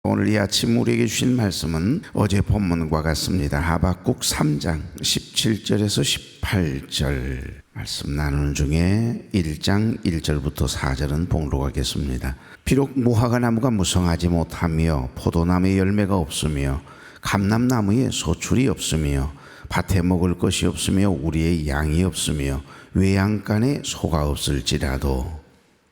오늘 이 아침 우리에게 주신 말씀은 어제 본문과 같습니다. 하박국 3장 17절에서 18절 말씀 나누는 중에 1장 1절부터 4절은 봉독하겠습니다. 비록 무화과 나무가 무성하지 못하며 포도나무에 열매가 없으며 감람나무에 소출이 없으며 밭에 먹을 것이 없으며 우리의 양이 없으며 외양간에 소가 없을지라도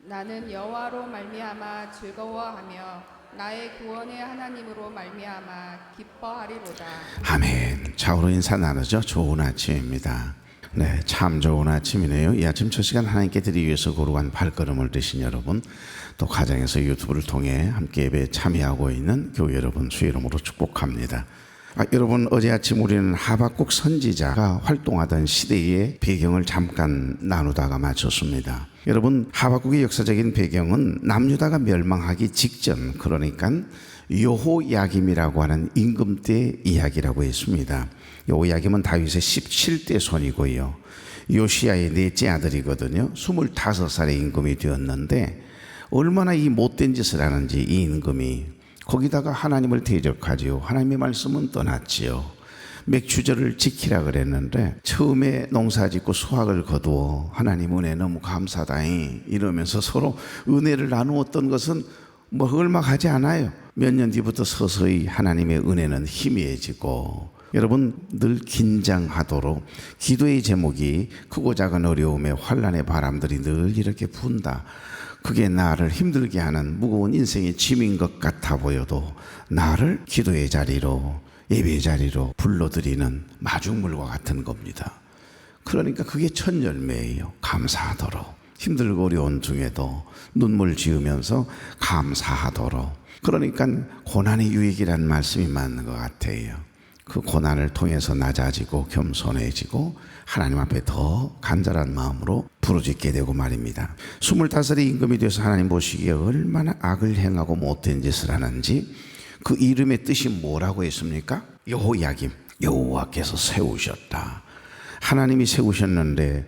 나는 여호와로 말미암아 즐거워하며 나의 구원의 하나님으로 말미암아 기뻐하리로다. 아멘. 좌우로 인사 나누죠. 좋은 아침입니다. 네, 참 좋은 아침이네요. 이 아침 첫 시간 하나님께 드리기 위해서 거룩한 발걸음을 드신 여러분, 또 가정에서 유튜브를 통해 함께 예배에 참여하고 있는 교회 여러분 주의 이름으로 축복합니다. 여러분, 어제 아침 우리는 하박국 선지자가 활동하던 시대의 배경을 잠깐 나누다가 마쳤습니다. 여러분, 하박국의 역사적인 배경은 남유다가 멸망하기 직전, 그러니까 여호야김이라고 하는 임금 때 이야기라고 했습니다. 여호야김은 다윗의 17대 손이고요, 요시야의 넷째 아들이거든요. 25살의 임금이 되었는데 얼마나 이 못된 짓을 하는지 이 임금이, 거기다가 하나님을 대적하지요. 하나님의 말씀은 떠났지요. 맥추절을 지키라 그랬는데 처음에 농사 짓고 수확을 거두어 하나님 은혜 너무 감사다잉 이러면서 서로 은혜를 나누었던 것은 얼마 가지 않아요. 몇 년 뒤부터 서서히 하나님의 은혜는 희미해지고, 여러분, 늘 긴장하도록 기도의 제목이 크고 작은 어려움의 환난의 바람들이 늘 이렇게 분다. 그게 나를 힘들게 하는 무거운 인생의 짐인 것 같아 보여도 나를 기도의 자리로, 예배의 자리로 불러들이는 마중물과 같은 겁니다. 그러니까 그게 첫 열매예요. 감사하도록, 힘들고 어려운 중에도 눈물 지으면서 감사하도록. 그러니까 고난의 유익이라는 말씀이 맞는 것 같아요. 그 고난을 통해서 낮아지고 겸손해지고 하나님 앞에 더 간절한 마음으로 부르짖게 되고 말입니다. 25의 임금이 돼서 하나님 보시기에 얼마나 악을 행하고 못된 짓을 하는지, 그 이름의 뜻이 뭐라고 했습니까? 여호야김, 여호와께서 세우셨다. 하나님이 세우셨는데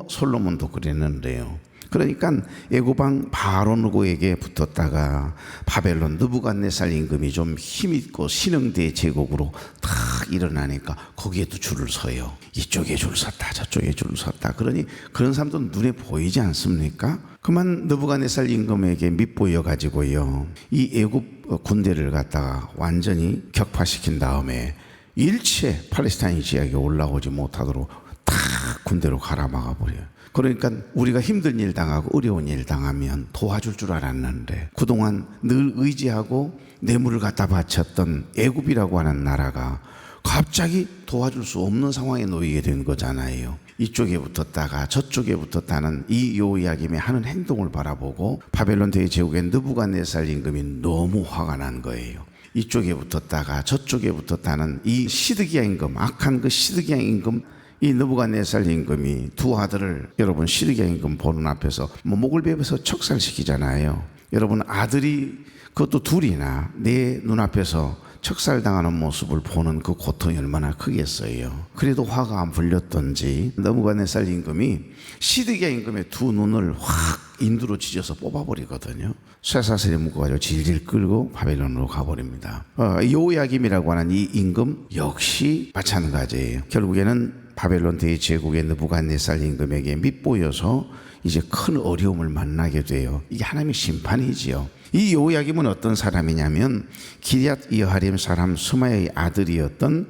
솔로몬도 그랬는데요. 그러니까 애굽왕 바로누고에게 붙었다가 바벨론 느부갓네살 임금이 좀 힘있고 신흥대 제국으로 탁 일어나니까 거기에도 줄을 서요. 이쪽에 줄 섰다, 저쪽에 줄 섰다. 그러니 그런 사람도 눈에 보이지 않습니까? 그만 느부갓네살 임금에게 밑보여 가지고요, 이 애굽 군대를 갖다가 완전히 격파시킨 다음에 일체 팔레스타인 지역에 올라오지 못하도록 탁 군대로 갈아막아 버려요. 그러니까 우리가 힘든 일 당하고 어려운 일 당하면 도와줄 줄 알았는데 그동안 늘 의지하고 뇌물을 갖다 바쳤던 애굽이라고 하는 나라가 갑자기 도와줄 수 없는 상황에 놓이게 된 거잖아요. 이쪽에 붙었다가 저쪽에 붙었다는 이 여호야김의 하는 행동을 바라보고 바벨론 대제국의 느부갓네살 임금이 너무 화가 난 거예요. 이쪽에 붙었다가 저쪽에 붙었다는 이 시드기야 임금, 악한 그 시드기야 임금, 이 느부갓네살 임금이 두 아들을, 여러분, 시드기야 임금 보는 앞에서 목을 베어서 척살시키잖아요. 여러분, 아들이 그것도 둘이나 내 눈앞에서 척살당하는 모습을 보는 그 고통이 얼마나 크겠어요. 그래도 화가 안 풀렸던지 느부갓네살 임금이 시드기야 임금의 두 눈을 확 인두로 찢어서 뽑아버리거든요. 쇠사슬에 묶어가지고 질질 끌고 바벨론으로 가버립니다. 여호야김이라고 하는 이 임금 역시 마찬가지예요. 결국에는 바벨론 대제국의 느부갓네살 임금에게 밑보여서 이제 큰 어려움을 만나게 돼요. 이게 하나님의 심판이지요. 이 여호야김은 어떤 사람이냐면 기럇 여하림 사람 스마야의 아들이었던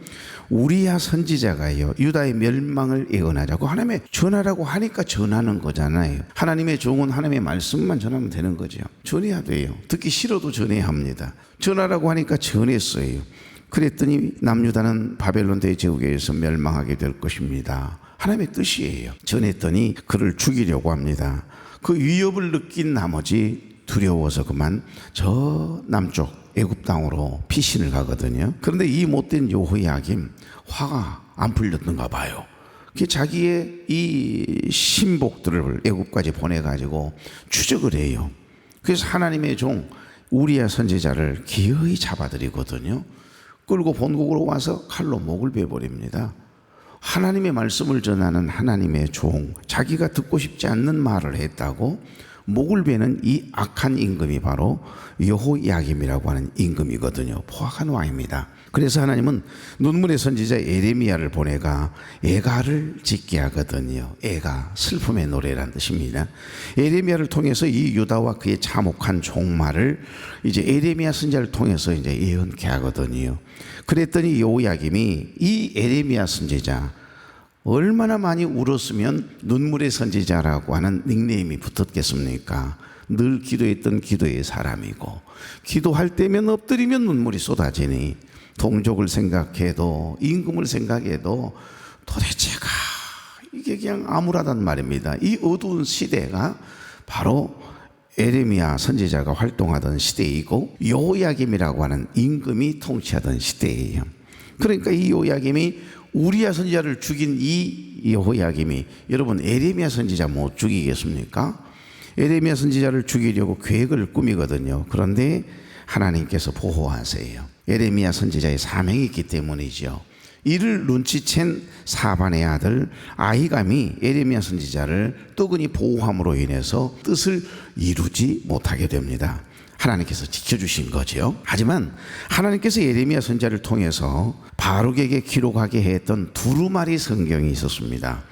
우리야 선지자가요, 유다의 멸망을 예언하자고 하나님의 전하라고 하니까 전하는 거잖아요. 하나님의 종은 하나님의 말씀만 전하면 되는 거죠. 전해야 돼요. 듣기 싫어도 전해야 합니다. 전하라고 하니까 전했어요. 그랬더니 남유다는 바벨론 대제국에 의해서 멸망하게 될 것입니다. 하나님의 뜻이에요. 전했더니 그를 죽이려고 합니다. 그 위협을 느낀 나머지 두려워서 그만 저 남쪽 애굽 땅으로 피신을 가거든요. 그런데 이 못된 여호야김 화가 안 풀렸는가 봐요. 자기의 이 신복들을 애굽까지 보내가지고 추적을 해요. 그래서 하나님의 종 우리야 선지자를 기어이 잡아들이거든요. 끌고 본국으로 와서 칼로 목을 베버립니다. 하나님의 말씀을 전하는 하나님의 종, 자기가 듣고 싶지 않는 말을 했다고 목을 베는 이 악한 임금이 바로 여호야김이라고 하는 임금이거든요. 포악한 왕입니다. 그래서 하나님은 눈물의 선지자 예레미야를 보내가 애가를 짓게 하거든요. 애가 슬픔의 노래라는 뜻입니다. 예레미야를 통해서 이 유다와 그의 참혹한 종말을 이제 예레미야 선지자를 통해서 이제 예언케 하거든요. 그랬더니 여호야김이 이 예레미야 선지자 얼마나 많이 울었으면 눈물의 선지자라고 하는 닉네임이 붙었겠습니까? 늘 기도했던 기도의 사람이고, 기도할 때면 엎드리면 눈물이 쏟아지니 동족을 생각해도 임금을 생각해도 도대체가 이게 그냥 암울하단 말입니다. 이 어두운 시대가 바로 예레미야 선지자가 활동하던 시대이고 여호야김이라고 하는 임금이 통치하던 시대예요. 그러니까 이 여호야김이 우리야 선지자를 죽인 이 여호야김이 여러분 예레미야 선지자 못 죽이겠습니까? 예레미야 선지자를 죽이려고 계획을 꾸미거든요. 그런데 하나님께서 보호하세요. 예레미야 선지자의 사명이 있기 때문이죠. 이를 눈치챈 사반의 아들 아히감이 예레미야 선지자를 뜨거니 보호함으로 인해서 뜻을 이루지 못하게 됩니다. 하나님께서 지켜주신 거죠. 하지만 하나님께서 예레미야 선지자를 통해서 바룩에게 기록하게 했던 두루마리 성경이 있었습니다.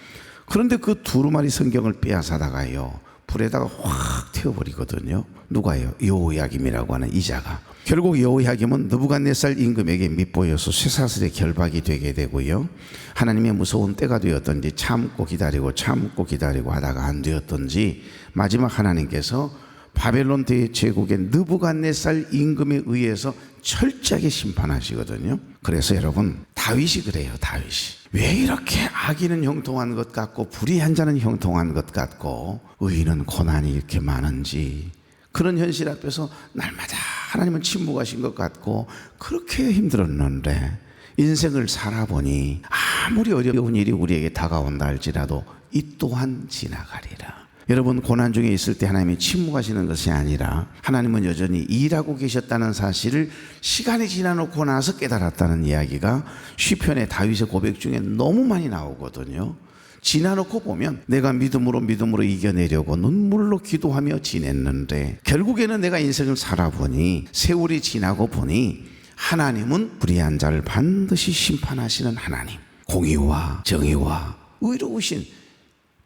그런데 그 두루마리 성경을 빼앗아다가요 불에다가 확 태워버리거든요. 누가요? 여호야김이라고 하는 이자가. 결국 여호야김은 느부갓네살 임금에게 밉보여서 쇠사슬에 결박이 되게 되고요. 하나님의 무서운 때가 되었던지 참고 기다리고 하다가 안 되었던지 마지막 하나님께서 바벨론 대제국의 느부갓네살 임금에 의해서 철저하게 심판하시거든요. 그래서 여러분 다윗이 그래요. 다윗이 왜 이렇게 악인은 형통한 것 같고 불의한 자는 형통한 것 같고 의인은 고난이 이렇게 많은지, 그런 현실 앞에서 날마다 하나님은 침묵하신 것 같고 그렇게 힘들었는데 인생을 살아보니 아무리 어려운 일이 우리에게 다가온다 할지라도 이 또한 지나가리라. 여러분 고난 중에 있을 때 하나님이 침묵하시는 것이 아니라 하나님은 여전히 일하고 계셨다는 사실을 시간이 지나놓고 나서 깨달았다는 이야기가 시편의 다윗의 고백 중에 너무 많이 나오거든요. 지나놓고 보면 내가 믿음으로 이겨내려고 눈물로 기도하며 지냈는데 결국에는 내가 인생을 살아보니 세월이 지나고 보니 하나님은 불의한 자를 반드시 심판하시는 하나님, 공의와 정의와 의로우신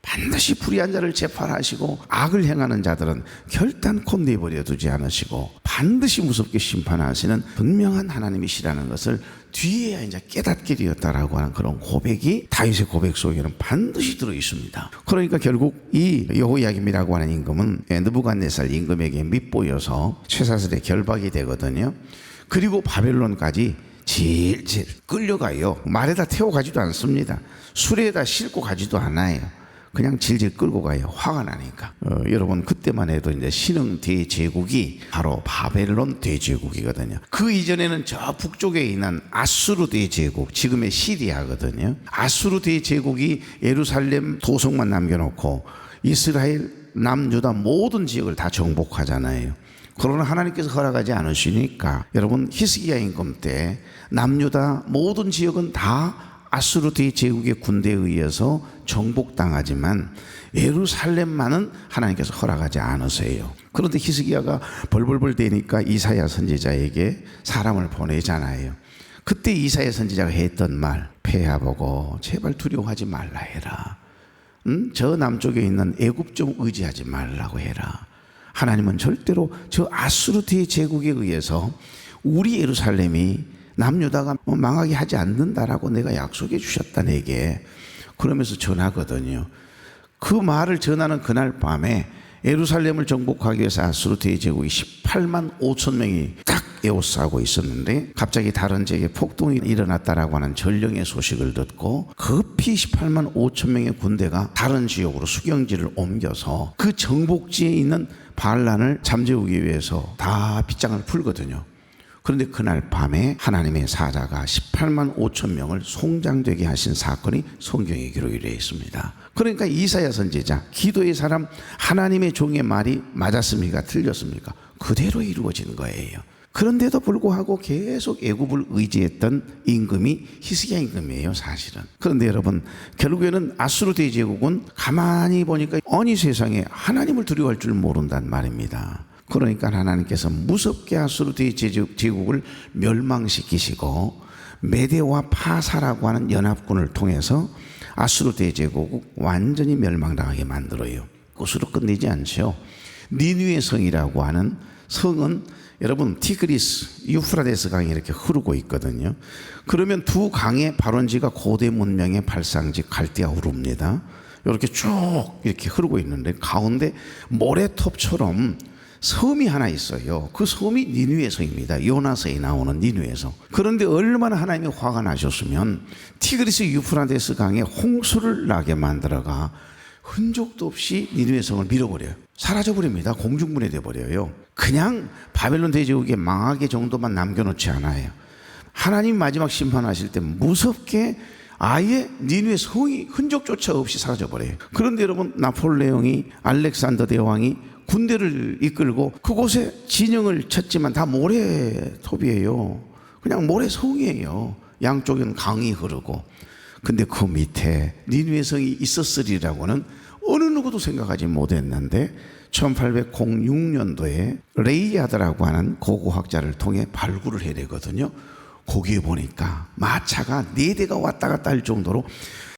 반드시 불의한 자를 재판하시고 악을 행하는 자들은 결단코 내버려 두지 않으시고 반드시 무섭게 심판하시는 분명한 하나님이시라는 것을 뒤에야 이제 깨닫게 되었다라고 하는 그런 고백이 다윗의 고백 속에는 반드시 들어 있습니다. 그러니까 결국 이 여호야김이라고 하는 임금은 느부갓네살 임금에게 밉보여서 쇠사슬에 결박이 되거든요. 그리고 바벨론까지 질질 끌려가요. 말에다 태워 가지도 않습니다. 수레에다 싣고 가지도 않아요. 그냥 질질 끌고 가요. 화가 나니까. 여러분 그때만 해도 이제 신흥 대제국이 바로 바벨론 대제국이거든요. 그 이전에는 저 북쪽에 있는 아수르 대제국, 지금의 시리아거든요. 아수르 대제국이 예루살렘 도성만 남겨놓고 이스라엘 남유다 모든 지역을 다 정복하잖아요. 그러나 하나님께서 허락하지 않으시니까 여러분 히스기야 임금 때 남유다 모든 지역은 다 아수르 대제국의 군대에 의해서 정복당하지만 예루살렘만은 하나님께서 허락하지 않으세요. 그런데 히스기야가 벌벌벌 대니까 이사야 선지자에게 사람을 보내잖아요. 그때 이사야 선지자가 했던 말, 폐하보고 제발 두려워하지 말라 해라. 저 남쪽에 있는 애굽 좀 의지하지 말라고 해라. 하나님은 절대로 저 아수르 대제국에 의해서 우리 예루살렘이 남유다가 망하게 하지 않는다라고 내가 약속해 주셨다 내게. 그러면서 전하거든요. 그 말을 전하는 그날 밤에 예루살렘을 정복하기 위해서 아수르 대제국이 18만 5천 명이 딱 에워싸고 있었는데 갑자기 다른 지역에 폭동이 일어났다라고 하는 전령의 소식을 듣고 급히 18만 5천 명의 군대가 다른 지역으로 수경지를 옮겨서 그 정복지에 있는 반란을 잠재우기 위해서 다 빗장을 풀거든요. 그런데 그날 밤에 하나님의 사자가 18만 5천 명을 송장되게 하신 사건이 성경에 기록이 되어 있습니다. 그러니까 이사야 선지자, 기도의 사람, 하나님의 종의 말이 맞았습니까? 틀렸습니까? 그대로 이루어진 거예요. 그런데도 불구하고 계속 애굽을 의지했던 임금이 히스기야 임금이에요, 사실은. 그런데 여러분, 결국에는 아수르 대제국은 가만히 보니까 아니 세상에 하나님을 두려워할 줄 모른단 말입니다. 그러니까 하나님께서 무섭게 아수르 대제국을 멸망시키시고 메대와 파사라고 하는 연합군을 통해서 아수르 대제국을 완전히 멸망당하게 만들어요. 그것으로 끝내지 않죠. 니느웨 성이라고 하는 성은 여러분 티그리스, 유프라데스 강이 이렇게 흐르고 있거든요. 그러면 두 강의 발원지가 고대 문명의 발상지 갈대아 후루입니다. 이렇게 쭉 이렇게 흐르고 있는데 가운데 모래톱처럼 섬이 하나 있어요. 그 섬이 니느웨 성입니다. 요나서에 나오는 니느웨 성. 그런데 얼마나 하나님이 화가 나셨으면 티그리스 유프라데스 강에 홍수를 나게 만들어가 흔적도 없이 니느웨 성을 밀어버려요. 사라져버립니다. 공중분해돼 버려요. 그냥 바벨론 대제국의 망하게 정도만 남겨놓지 않아요. 하나님 마지막 심판하실 때 무섭게 아예 니느웨 성이 흔적조차 없이 사라져버려요. 그런데 여러분, 나폴레옹이, 알렉산더 대왕이 군대를 이끌고 그곳에 진영을 쳤지만 다 모래톱이에요. 그냥 모래성이에요. 양쪽에는 강이 흐르고. 근데 그 밑에 니느웨 성이 있었으리라고는 어느 누구도 생각하지 못했는데 1806년도에 레이아드라고 하는 고고학자를 통해 발굴을 해야 되거든요. 거기에 보니까 마차가 4대가 왔다 갔다 할 정도로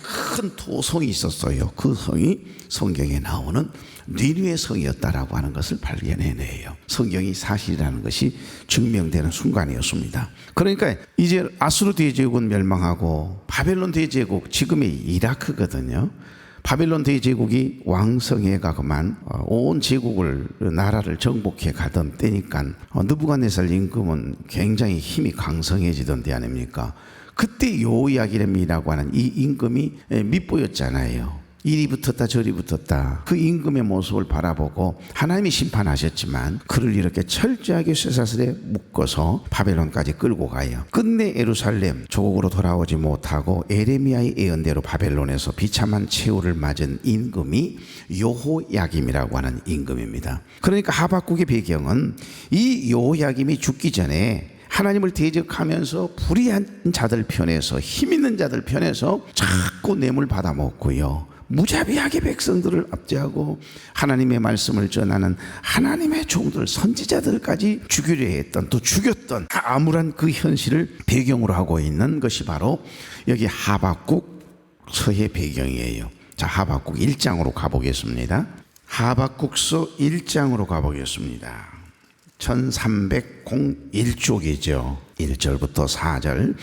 큰 도성이 있었어요. 그 성이 성경에 나오는 니느웨 성이었다라고 하는 것을 발견해내요. 성경이 사실이라는 것이 증명되는 순간이었습니다. 그러니까 이제 아수르 대제국은 멸망하고 바벨론 대제국, 지금의 이라크거든요. 바벨론 대제국이 왕성해가 그만 온 제국을, 나라를 정복해 가던 때니까 느부갓네살 임금은 굉장히 힘이 강성해지던 때 아닙니까? 그때 요야기렘이라고 하는 이 임금이 밑보였잖아요. 이리 붙었다 저리 붙었다. 그 임금의 모습을 바라보고 하나님이 심판하셨지만 그를 이렇게 철저하게 쇠사슬에 묶어서 바벨론까지 끌고 가요. 끝내 예루살렘 조국으로 돌아오지 못하고 에레미야의 예언대로 바벨론에서 비참한 최후를 맞은 임금이 여호야김이라고 하는 임금입니다. 그러니까 하박국의 배경은 이 여호야김이 죽기 전에 하나님을 대적하면서 불의한 자들 편에서, 힘 있는 자들 편에서 자꾸 뇌물 받아먹고요, 무자비하게 백성들을 압제하고 하나님의 말씀을 전하는 하나님의 종들, 선지자들까지 죽이려 했던, 또 죽였던 암울한 그 현실을 배경으로 하고 있는 것이 바로 여기 하박국서의 배경이에요. 자, 하박국 1장으로 가보겠습니다. 하박국서 1장으로 가보겠습니다. 1301쪽이죠. 1절부터 4절.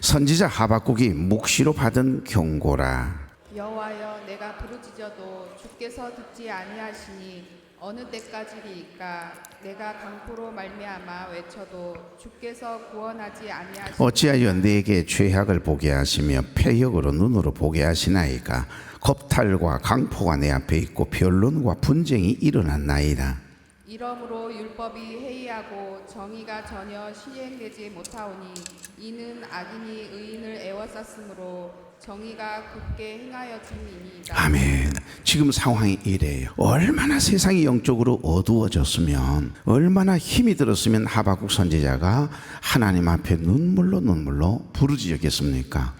선지자 하박국이 묵시로 받은 경고라. 여호와여, 내가 부르짖어도 주께서 듣지 아니하시니 어느 때까지리이까? 내가 강포로 말미암아 외쳐도 주께서 구원하지 아니하시니 어찌하여 내게 죄악을 보게 하시며 패역으로 눈으로 보게 하시나이까? 겁탈과 강포가 내 앞에 있고 변론과 분쟁이 일어났나이다. 이러므로 율법이 해이하고 정의가 전혀 시행되지 못하오니 이는 악인이 의인을 애워쌌으므로 정의가 굳게 행하여짐이니이다. 아멘. 지금 상황이 이래요. 얼마나 세상이 영적으로 어두워졌으면, 얼마나 힘이 들었으면 하박국 선지자가 하나님 앞에 눈물로 부르짖었겠습니까?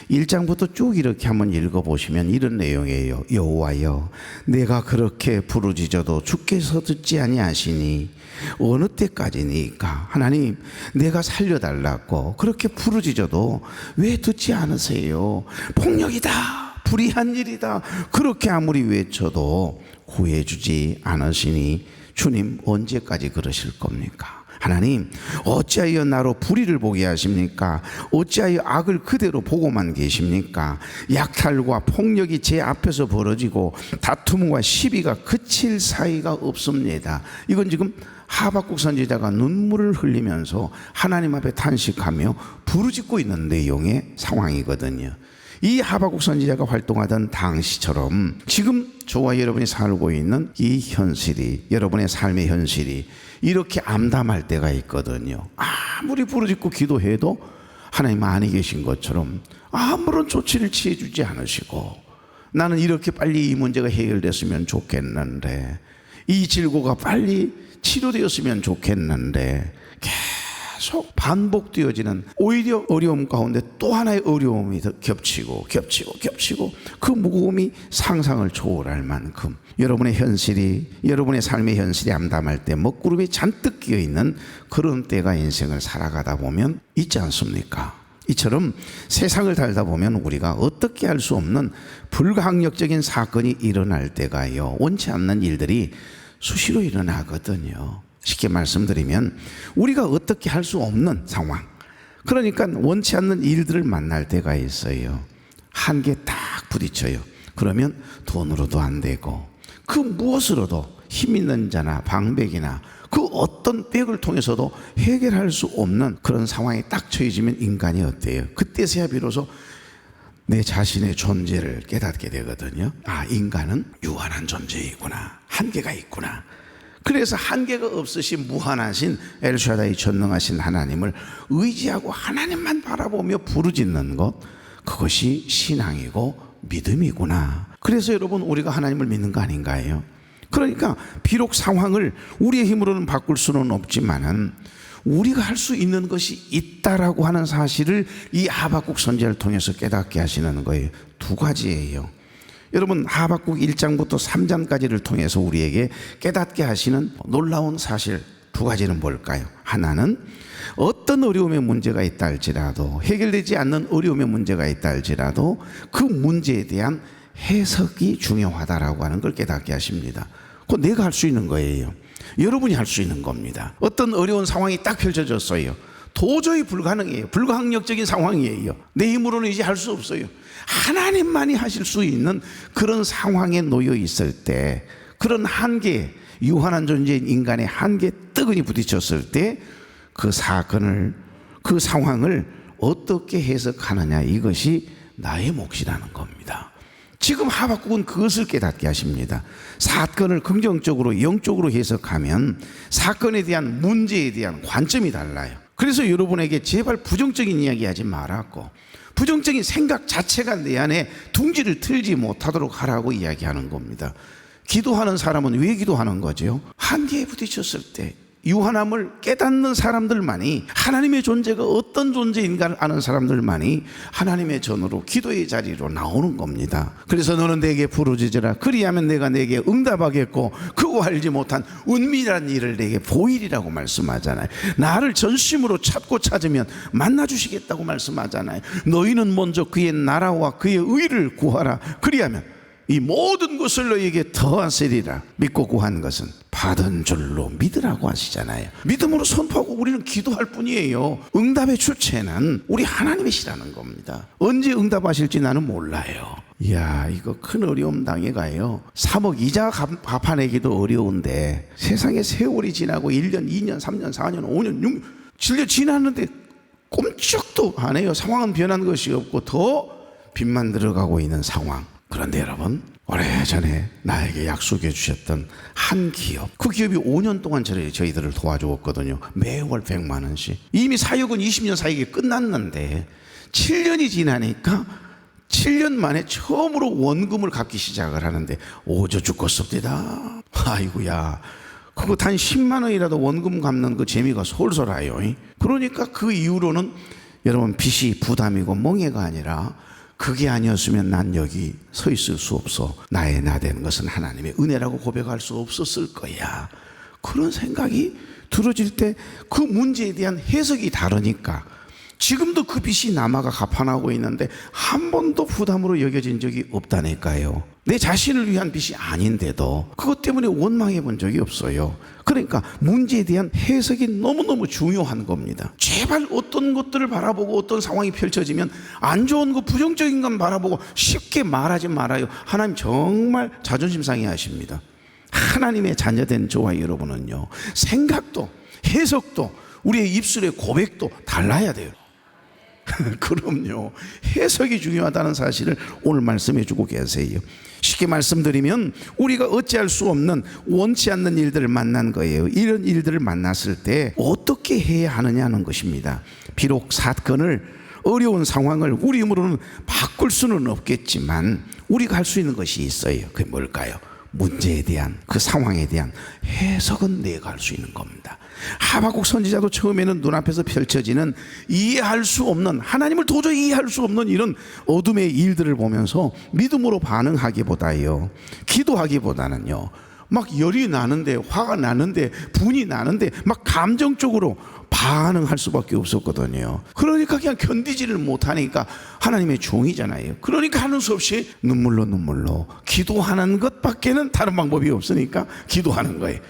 1장부터 쭉 이렇게 한번 읽어보시면 이런 내용이에요. 여호와여, 내가 그렇게 부르짖어도 주께서 듣지 아니하시니 어느 때까지니까? 하나님, 내가 살려달라고 그렇게 부르짖어도 왜 듣지 않으세요? 폭력이다, 불의한 일이다, 그렇게 아무리 외쳐도 구해주지 않으시니 주님, 언제까지 그러실 겁니까? 하나님, 어찌하여 나로 불의를 보게 하십니까? 어찌하여 악을 그대로 보고만 계십니까? 약탈과 폭력이 제 앞에서 벌어지고 다툼과 시비가 그칠 사이가 없습니다. 이건 지금 하박국 선지자가 눈물을 흘리면서 하나님 앞에 탄식하며 부르짖고 있는 내용의 상황이거든요. 이 하박국 선지자가 활동하던 당시처럼 지금 저와 여러분이 살고 있는 이 현실이, 여러분의 삶의 현실이 이렇게 암담할 때가 있거든요. 아무리 부르짖고 기도해도 하나님 안에 계신 것처럼 아무런 조치를 취해주지 않으시고, 나는 이렇게 빨리 이 문제가 해결됐으면 좋겠는데, 이 질고가 빨리 치료되었으면 좋겠는데 계속 반복되어지는, 오히려 어려움 가운데 또 하나의 어려움이 더 겹치고 그 무거움이 상상을 초월할 만큼 여러분의 현실이, 여러분의 삶의 현실이 암담할 때 먹구름이 잔뜩 끼어있는 그런 때가 인생을 살아가다 보면 있지 않습니까? 이처럼 세상을 살다 보면 우리가 어떻게 할 수 없는 불가항력적인 사건이 일어날 때가요, 원치 않는 일들이 수시로 일어나거든요. 쉽게 말씀드리면 우리가 어떻게 할 수 없는 상황, 그러니까 원치 않는 일들을 만날 때가 있어요. 한계에 딱 부딪혀요. 그러면 돈으로도 안 되고 그 무엇으로도 힘 있는 자나 방백이나 그 어떤 백을 통해서도 해결할 수 없는 그런 상황에 딱 처해지면 인간이 어때요? 그때서야 비로소 내 자신의 존재를 깨닫게 되거든요. 아, 인간은 유한한 존재이구나, 한계가 있구나. 그래서 한계가 없으신 무한하신 엘샤다이 전능하신 하나님을 의지하고 하나님만 바라보며 부르짖는 것, 그것이 신앙이고 믿음이구나. 그래서 여러분, 우리가 하나님을 믿는 거 아닌가요? 그러니까 비록 상황을 우리의 힘으로는 바꿀 수는 없지만은 우리가 할 수 있는 것이 있다라고 하는 사실을 이 하박국 선지자를 통해서 깨닫게 하시는 거예요. 두 가지예요. 여러분, 하박국 1장부터 3장까지를 통해서 우리에게 깨닫게 하시는 놀라운 사실 두 가지는 뭘까요? 하나는 어떤 어려움의 문제가 있다 할지라도, 해결되지 않는 어려움의 문제가 있다 할지라도 그 문제에 대한 해석이 중요하다라고 하는 걸 깨닫게 하십니다. 그건 내가 할 수 있는 거예요. 여러분이 할 수 있는 겁니다. 어떤 어려운 상황이 딱 펼쳐졌어요. 도저히 불가능해요. 불가항력적인 상황이에요. 내 힘으로는 이제 할 수 없어요. 하나님만이 하실 수 있는 그런 상황에 놓여 있을 때, 그런 한계, 유한한 존재인 인간의 한계에 뜨거니 부딪혔을 때 그 사건을, 그 상황을 어떻게 해석하느냐, 이것이 나의 몫이라는 겁니다. 지금 하박국은 그것을 깨닫게 하십니다. 사건을 긍정적으로, 영적으로 해석하면 사건에 대한, 문제에 대한 관점이 달라요. 그래서 여러분에게 제발 부정적인 이야기 하지 말았고, 부정적인 생각 자체가 내 안에 둥지를 틀지 못하도록 하라고 이야기하는 겁니다. 기도하는 사람은 왜 기도하는 거죠? 한계에 부딪혔을 때 유한함을 깨닫는 사람들만이, 하나님의 존재가 어떤 존재인가를 아는 사람들만이 하나님의 전으로, 기도의 자리로 나오는 겁니다. 그래서 너는 내게 부르짖으라, 그리하면 내가 내게 응답하겠고 그거 알지 못한 은밀한 일을 내게 보이리라고 말씀하잖아요. 나를 전심으로 찾고 찾으면 만나주시겠다고 말씀하잖아요. 너희는 먼저 그의 나라와 그의 의를 구하라, 그리하면 이 모든 것을 너희에게 더하시리라. 믿고 구한 것은 받은 줄로 믿으라고 하시잖아요. 믿음으로 선포하고 우리는 기도할 뿐이에요. 응답의 주체는 우리 하나님이시라는 겁니다. 언제 응답하실지 나는 몰라요. 이야, 이거 큰 어려움 당해가요. 3억 이자 갚아내기도 어려운데 세상에 세월이 지나고 1년, 2년, 3년, 4년, 5년, 6년, 7년 지났는데 꼼짝도 안 해요. 상황은 변한 것이 없고 더 빚만 들어가고 있는 상황. 그런데 여러분, 오래전에 나에게 약속해 주셨던 한 기업, 그 기업이 5년 동안 저희들을 도와주었거든요. 매월 100만 원씩. 이미 사역은 20년 사역이 끝났는데 7년이 지나니까 7년 만에 처음으로 원금을 갚기 시작을 하는데 오저 죽겠습니다. 아이고야, 그거 단 10만 원이라도 원금 갚는 그 재미가 솔솔해요. 그러니까 그 이후로는 여러분, 빚이 부담이고 멍해가 아니라, 그게 아니었으면 난 여기 서 있을 수 없어, 나의 나 되는 것은 하나님의 은혜라고 고백할 수 없었을 거야. 그런 생각이 들어질 때 그 문제에 대한 해석이 다르니까 지금도 그 빚이 남아가 갚아나가고 있는데 한 번도 부담으로 여겨진 적이 없다니까요. 내 자신을 위한 빚이 아닌데도 그것 때문에 원망해 본 적이 없어요. 그러니까 문제에 대한 해석이 너무너무 중요한 겁니다. 제발 어떤 것들을 바라보고 어떤 상황이 펼쳐지면 안 좋은 거, 부정적인 건 바라보고 쉽게 말하지 말아요. 하나님 정말 자존심 상해 하십니다. 하나님의 자녀된 저와 여러분은요, 생각도 해석도 우리의 입술의 고백도 달라야 돼요. 그럼요. 해석이 중요하다는 사실을 오늘 말씀해 주고 계세요. 쉽게 말씀드리면 우리가 어찌할 수 없는 원치 않는 일들을 만난 거예요. 이런 일들을 만났을 때 어떻게 해야 하느냐는 것입니다. 비록 사건을, 어려운 상황을 우리 힘으로는 바꿀 수는 없겠지만 우리가 할 수 있는 것이 있어요. 그게 뭘까요? 문제에 대한, 그 상황에 대한 해석은 내가 할 수 있는 겁니다. 하박국 선지자도 처음에는 눈앞에서 펼쳐지는 이해할 수 없는, 하나님을 도저히 이해할 수 없는 이런 어둠의 일들을 보면서 믿음으로 반응하기보다요, 기도하기보다는요, 막 열이 나는데, 화가 나는데, 분이 나는데 막 감정적으로 반응할 수밖에 없었거든요. 그러니까 그냥 견디지를 못하니까, 하나님의 종이잖아요. 그러니까 하는 수 없이 눈물로 기도하는 것밖에는 다른 방법이 없으니까 기도하는 거예요.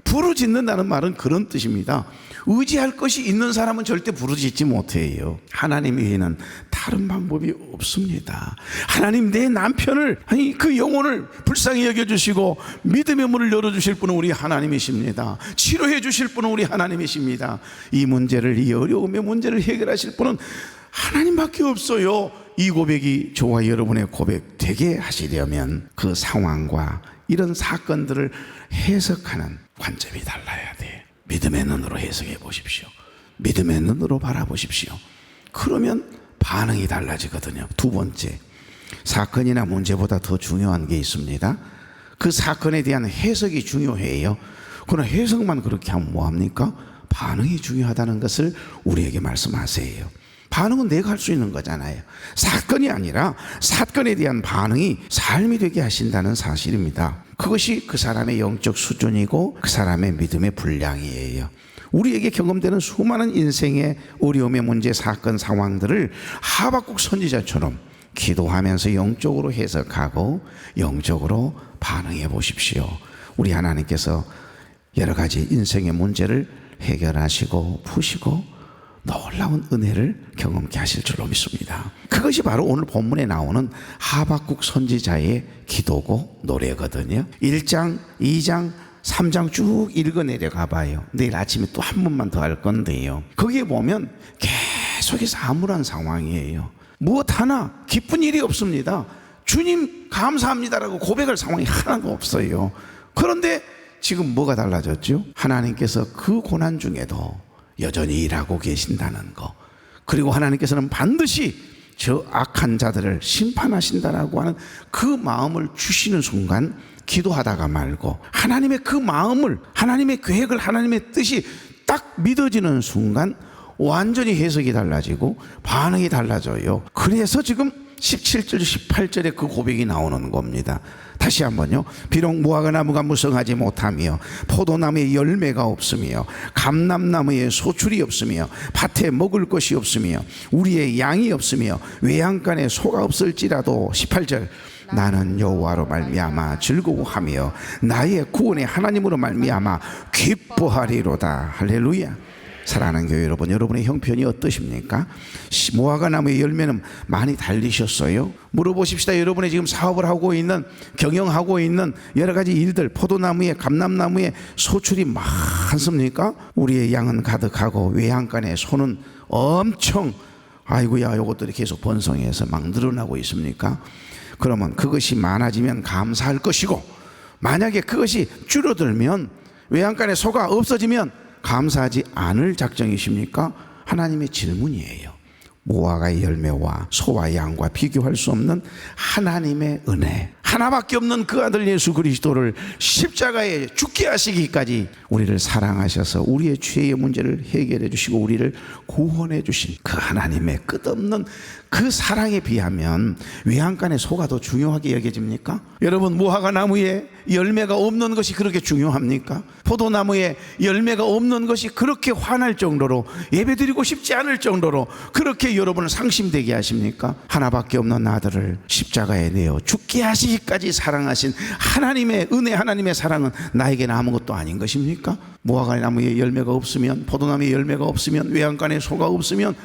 부르짖는다는 말은 그런 뜻입니다. 의지할 것이 있는 사람은 절대 부르짖지 못해요. 하나님 외에는 다른 방법이 없습니다. 하나님, 내 남편을, 아니 그 영혼을 불쌍히 여겨주시고 믿음의 문을 열어주실 분은 우리 하나님이십니다. 치료해 주실 분은 우리 하나님이십니다. 이 문제를, 이 어려움의 문제를 해결하실 분은 하나님밖에 없어요. 이 고백이 저와 여러분의 고백 되게 하시려면 그 상황과 이런 사건들을 해석하는 관점이 달라야 돼. 믿음의 눈으로 해석해 보십시오. 믿음의 눈으로 바라보십시오. 그러면 반응이 달라지거든요. 두 번째, 사건이나 문제보다 더 중요한 게 있습니다. 그 사건에 대한 해석이 중요해요. 그러나 해석만 그렇게 하면 뭐합니까? 반응이 중요하다는 것을 우리에게 말씀하세요. 반응은 내가 할 수 있는 거잖아요. 사건이 아니라 사건에 대한 반응이 삶이 되게 하신다는 사실입니다. 그것이 그 사람의 영적 수준이고 그 사람의 믿음의 분량이에요. 우리에게 경험되는 수많은 인생의 어려움의 문제, 사건, 상황들을 하박국 선지자처럼 기도하면서 영적으로 해석하고 영적으로 반응해 보십시오. 우리 하나님께서 여러 가지 인생의 문제를 해결하시고 푸시고 놀라운 은혜를 경험케 하실 줄로 믿습니다. 그것이 바로 오늘 본문에 나오는 하박국 선지자의 기도고 노래거든요. 1장, 2장, 3장 쭉 읽어 내려가 봐요. 내일 아침에 또 한 번만 더 할 건데요. 거기에 보면 계속해서 암울한 상황이에요. 무엇 하나 기쁜 일이 없습니다. 주님 감사합니다라고 고백할 상황이 하나도 없어요. 그런데 지금 뭐가 달라졌죠? 하나님께서 그 고난 중에도 여전히 일하고 계신다는 거, 그리고 하나님께서는 반드시 저 악한 자들을 심판하신다라고 하는 그 마음을 주시는 순간, 기도하다가 말고 하나님의 그 마음을, 하나님의 계획을, 하나님의 뜻이 딱 믿어지는 순간 완전히 해석이 달라지고 반응이 달라져요. 그래서 지금 17절 18절에 그 고백이 나오는 겁니다. 다시 한번요. 비록 무화과나무가 무성하지 못하며 포도나무에 열매가 없으며 감람나무에 소출이 없으며 밭에 먹을 것이 없으며 우리의 양이 없으며 외양간에 소가 없을지라도 18절 나는 여호와로 말미암아 즐거워하며 나의 구원의 하나님으로 말미암아 기뻐하리로다. 할렐루야. 사랑하는 교회 여러분, 여러분의 형편이 어떠십니까? 무화과나무의 열매는 많이 달리셨어요? 물어보십시다. 여러분이 지금 사업을 하고 있는, 경영하고 있는 여러 가지 일들, 포도나무에, 감람나무에 소출이 많습니까? 우리의 양은 가득하고 외양간에 소는 엄청, 아이고야, 요것들이 계속 번성해서 막 늘어나고 있습니까? 그러면 그것이 많아지면 감사할 것이고, 만약에 그것이 줄어들면, 외양간에 소가 없어지면 감사하지 않을 작정이십니까? 하나님의 질문이에요. 무화과의 열매와 소와 양과 비교할 수 없는 하나님의 은혜, 하나밖에 없는 그 아들 예수 그리스도를 십자가에 죽게 하시기까지 우리를 사랑하셔서 우리의 죄의 문제를 해결해 주시고 우리를 구원해 주신 그 하나님의 끝없는 그 사랑에 비하면 외양간의 소가 더 중요하게 여겨집니까? 여러분, 무화과나무에 열매가 없는 것이 그렇게 중요합니까? 포도나무에 열매가 없는 것이 그렇게 화날 정도로, 예배드리고 싶지 않을 정도로 그렇게 여러분을 상심되게 하십니까? 하나밖에 없는 아들을 십자가에 내어 죽게 하시기까지 사랑하신 하나님의 은혜, 하나님의 사랑은 나에게는 아무것도 아닌 것입니까? 무화과나무에 열매가 없으면, 포도나무에 열매가 없으면, 외양간에 소가 없으면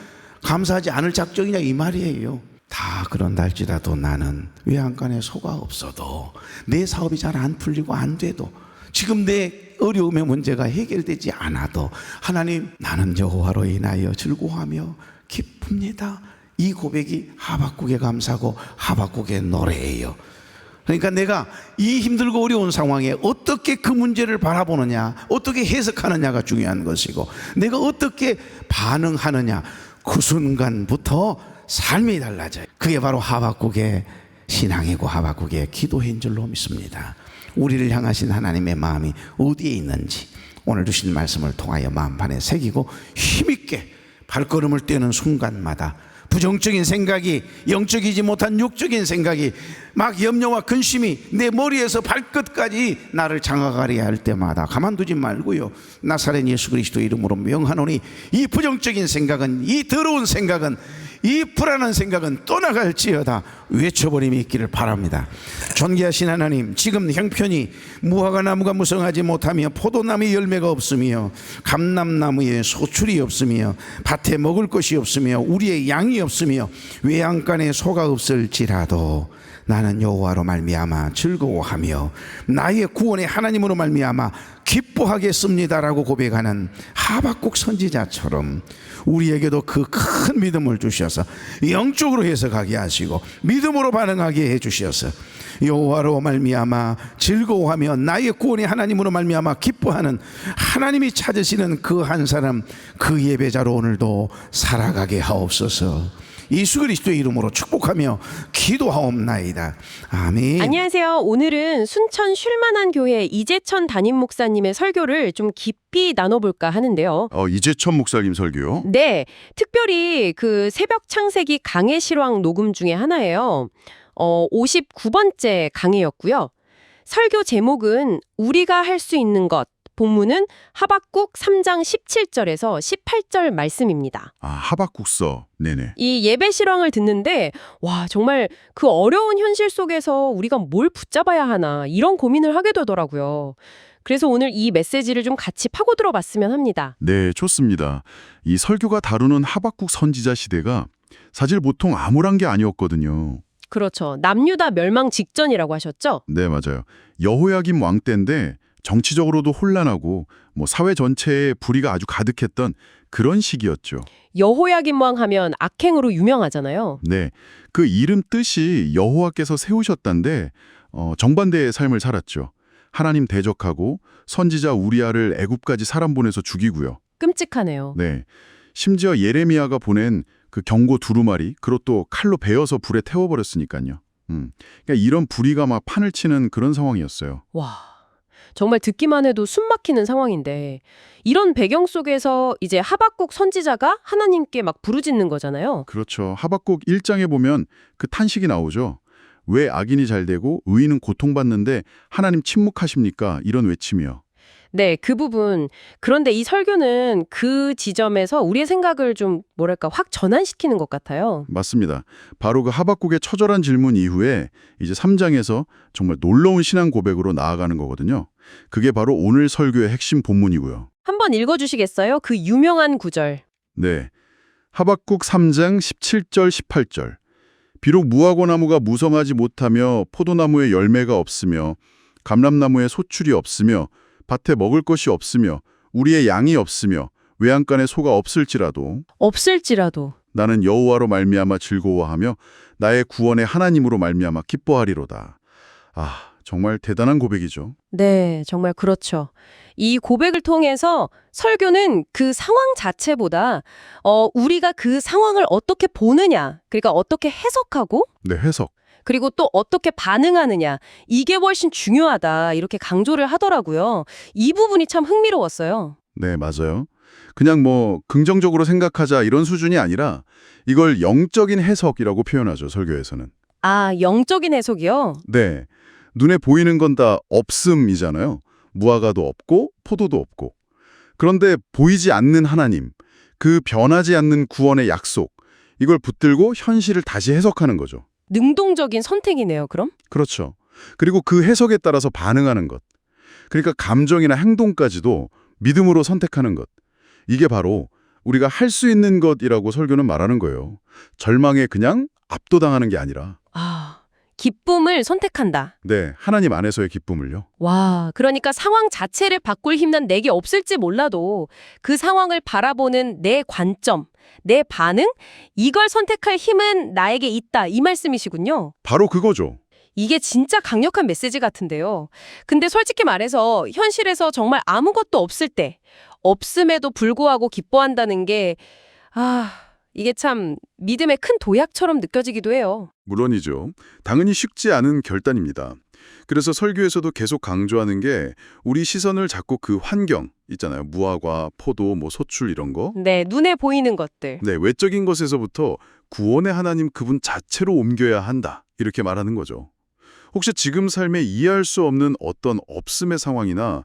감사하지 않을 작정이냐, 이 말이에요. 다 그런다 할지라도 나는 외양간에 소가 없어도, 내 사업이 잘 안 풀리고 안 돼도, 지금 내 어려움의 문제가 해결되지 않아도 하나님, 나는 여호와로 인하여 즐거워하며 기쁩니다. 이 고백이 하박국의 감사고 하박국의 노래예요. 그러니까 내가 이 힘들고 어려운 상황에 어떻게 그 문제를 바라보느냐, 어떻게 해석하느냐가 중요한 것이고, 내가 어떻게 반응하느냐, 그 순간부터 삶이 달라져요. 그게 바로 하박국의 신앙이고 하박국의 기도인 줄로 믿습니다. 우리를 향하신 하나님의 마음이 어디에 있는지 오늘 주신 말씀을 통하여 마음판에 새기고 힘있게 발걸음을 떼는 순간마다 부정적인 생각이, 영적이지 못한 육적인 생각이 막 염려와 근심이 내 머리에서 발끝까지 나를 장악하려 할 때마다 가만두지 말고요, 나사렛 예수 그리스도 이름으로 명하노니 이 부정적인 생각은, 이 더러운 생각은, 이 불안한 생각은 떠나갈지어다 외쳐버림이 있기를 바랍니다. 존귀하신 하나님, 지금 형편이 무화과 나무가 무성하지 못하며 포도나무에 열매가 없으며 감람나무에 소출이 없으며 밭에 먹을 것이 없으며 우리의 양이 없으며 외양간에 소가 없을지라도 나는 여호와로 말미암아 즐거워하며 나의 구원의 하나님으로 말미암아 기뻐하겠습니다라고 고백하는 하박국 선지자처럼 우리에게도 그 큰 믿음을 주셔서 영적으로 해석하게 하시고 믿음으로 반응하게 해주셔서 여호와로 말미암아 즐거워하며 나의 구원의 하나님으로 말미암아 기뻐하는 하나님이 찾으시는 그 한 사람, 그 예배자로 오늘도 살아가게 하옵소서. 예수 그리스도의 이름으로 축복하며 기도하옵나이다. 아멘. 안녕하세요. 오늘은 순천 쉴만한 교회 이재천 담임 목사님의 설교를 좀 깊이 나눠볼까 하는데요. 이재천 목사님 설교요? 네, 특별히 그 새벽 창세기 강해 실황 녹음 중에 하나예요. 59번째 강해였고요. 설교 제목은 우리가 할 수 있는 것. 본문은 하박국 3장 17절에서 18절 말씀입니다. 하박국서. 네네. 이 예배 실황을 듣는데 와, 정말 그 어려운 현실 속에서 우리가 뭘 붙잡아야 하나 이런 고민을 하게 되더라고요. 그래서 오늘 이 메시지를 좀 같이 파고들어 봤으면 합니다. 네, 좋습니다. 이 설교가 다루는 하박국 선지자 시대가 사실 보통 암울한 게 아니었거든요. 그렇죠. 남유다 멸망 직전이라고 하셨죠? 네, 맞아요. 여호야김 왕 때인데 정치적으로도 혼란하고 사회 전체에 불의가 아주 가득했던 그런 시기였죠. 여호야김 왕 하면 악행으로 유명하잖아요. 네, 그 이름 뜻이 여호와께서 세우셨단데 정반대의 삶을 살았죠. 하나님 대적하고 선지자 우리아를 애굽까지 사람 보내서 죽이고요. 끔찍하네요. 네, 심지어 예레미야가 보낸 그 경고 두루마리, 그것도 칼로 베어서 불에 태워버렸으니까요. 그러니까 이런 불의가 막 판을 치는 그런 상황이었어요. 와, 정말 듣기만 해도 숨 막히는 상황인데 이런 배경 속에서 이제 하박국 선지자가 하나님께 막 부르짖는 거잖아요. 그렇죠. 하박국 1장에 보면 그 탄식이 나오죠. 왜 악인이 잘 되고 의인은 고통받는데 하나님 침묵하십니까? 이런 외침이요. 네, 그 부분. 그런데 이 설교는 그 지점에서 우리의 생각을 좀 확 전환시키는 것 같아요. 맞습니다. 바로 그 하박국의 처절한 질문 이후에 이제 3장에서 정말 놀라운 신앙 고백으로 나아가는 거거든요. 그게 바로 오늘 설교의 핵심 본문이고요. 한번 읽어주시겠어요? 그 유명한 구절. 네, 하박국 3장 17절 18절. 비록 무화과 나무가 무성하지 못하며 포도나무에 열매가 없으며 감람나무에 소출이 없으며 밭에 먹을 것이 없으며 우리의 양이 없으며 외양간에 소가 없을지라도 나는 여호와로 말미암아 즐거워하며 나의 구원의 하나님으로 말미암아 기뻐하리로다. 정말 대단한 고백이죠. 네, 정말 그렇죠. 이 고백을 통해서 설교는 그 상황 자체보다 우리가 그 상황을 어떻게 보느냐, 그러니까 어떻게 해석하고 네, 해석. 그리고 또 어떻게 반응하느냐, 이게 훨씬 중요하다 이렇게 강조를 하더라고요. 이 부분이 참 흥미로웠어요. 네, 맞아요. 그냥 긍정적으로 생각하자 이런 수준이 아니라 이걸 영적인 해석이라고 표현하죠, 설교에서는. 영적인 해석이요? 네, 눈에 보이는 건 다 없음이잖아요. 무화과도 없고 포도도 없고. 그런데 보이지 않는 하나님, 그 변하지 않는 구원의 약속, 이걸 붙들고 현실을 다시 해석하는 거죠. 능동적인 선택이네요, 그럼? 그렇죠. 그리고 그 해석에 따라서 반응하는 것. 그러니까 감정이나 행동까지도 믿음으로 선택하는 것. 이게 바로 우리가 할 수 있는 것이라고 설교는 말하는 거예요. 절망에 그냥 압도당하는 게 아니라. 기쁨을 선택한다. 네, 하나님 안에서의 기쁨을요. 와, 그러니까 상황 자체를 바꿀 힘은 내게 없을지 몰라도 그 상황을 바라보는 내 관점, 내 반응, 이걸 선택할 힘은 나에게 있다. 이 말씀이시군요. 바로 그거죠. 이게 진짜 강력한 메시지 같은데요. 근데 솔직히 말해서 현실에서 정말 아무것도 없을 때, 없음에도 불구하고 기뻐한다는 게, 이게 참 믿음의 큰 도약처럼 느껴지기도 해요. 물론이죠. 당연히 쉽지 않은 결단입니다. 그래서 설교에서도 계속 강조하는 게 우리 시선을 자꾸 그 환경 있잖아요. 무화과, 포도, 소출 이런 거. 네, 눈에 보이는 것들. 네, 외적인 것에서부터 구원의 하나님 그분 자체로 옮겨야 한다. 이렇게 말하는 거죠. 혹시 지금 삶에 이해할 수 없는 어떤 없음의 상황이나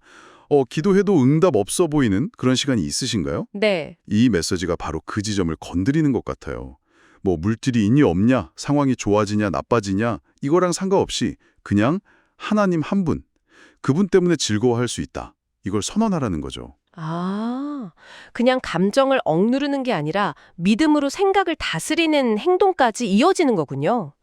기도해도 응답 없어 보이는 그런 시간이 있으신가요? 네. 이 메시지가 바로 그 지점을 건드리는 것 같아요. 물질이 있니 없냐, 상황이 좋아지냐 나빠지냐 이거랑 상관없이 그냥 하나님 한 분, 그분 때문에 즐거워할 수 있다. 이걸 선언하라는 거죠. 그냥 감정을 억누르는 게 아니라 믿음으로 생각을 다스리는 행동까지 이어지는 거군요.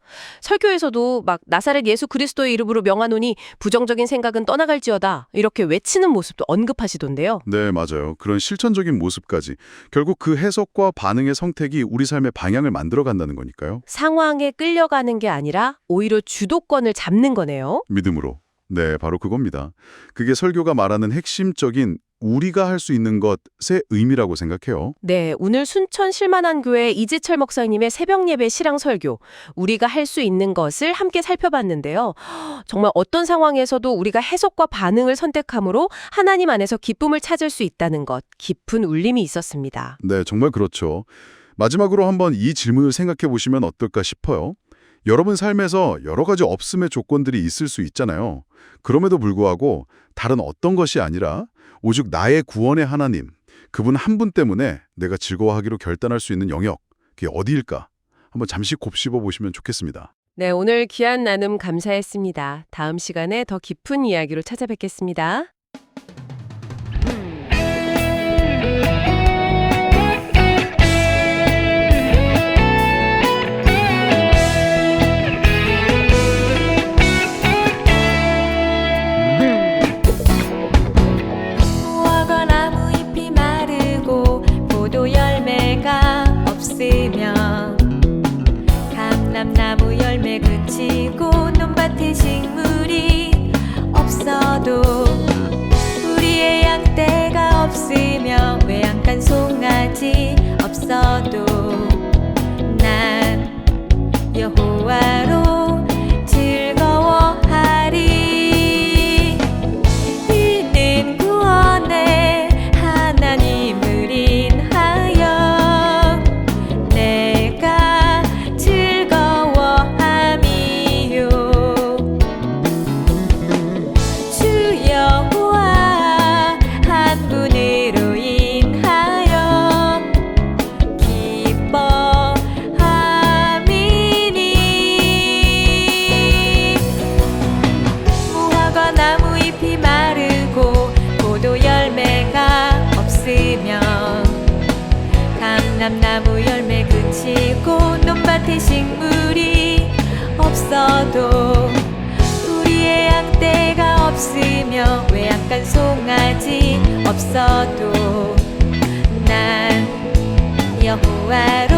설교에서도 막 나사렛 예수 그리스도의 이름으로 명하노니 부정적인 생각은 떠나갈지어다 이렇게 외치는 모습도 언급하시던데요. 네, 맞아요. 그런 실천적인 모습까지 결국 그 해석과 반응의 선택이 우리 삶의 방향을 만들어간다는 거니까요. 상황에 끌려가는 게 아니라 오히려 주도권을 잡는 거네요. 믿음으로. 네, 바로 그겁니다. 그게 설교가 말하는 핵심적인 우리가 할 수 있는 것의 의미라고 생각해요. 네, 오늘 순천 실만한 교회 이지철 목사님의 새벽 예배 실황 설교, 우리가 할 수 있는 것을 함께 살펴봤는데요. 정말 어떤 상황에서도 우리가 해석과 반응을 선택함으로 하나님 안에서 기쁨을 찾을 수 있다는 것, 깊은 울림이 있었습니다. 네, 정말 그렇죠. 마지막으로 한번 이 질문을 생각해 보시면 어떨까 싶어요. 여러분 삶에서 여러 가지 없음의 조건들이 있을 수 있잖아요. 그럼에도 불구하고 다른 어떤 것이 아니라 오직 나의 구원의 하나님, 그분 한 분 때문에 내가 즐거워하기로 결단할 수 있는 영역, 그게 어디일까? 한번 잠시 곱씹어 보시면 좋겠습니다. 네, 오늘 귀한 나눔 감사했습니다. 다음 시간에 더 깊은 이야기로 찾아뵙겠습니다. 무화과나무 잎이 마르고 포도 열매가 없으면 감람나무 열매 그치고 논밭에 식물이 없어도 우리의 양떼가 없으면 외양간 송아지 없어도 난 여호와로 즐거워하리. 이는 구원의 하나님을 인하여 내가 즐거워함이요. 주 여호와 한 분으로 인하여 기뻐함이니. 무화과 나무 잎이 마르고 포도 열매가 없으면 감람나무 열매 그치고 논밭에 식물이 없어도 우리의 양떼가 없으며 외양간 송아지 없어도 난 여호와로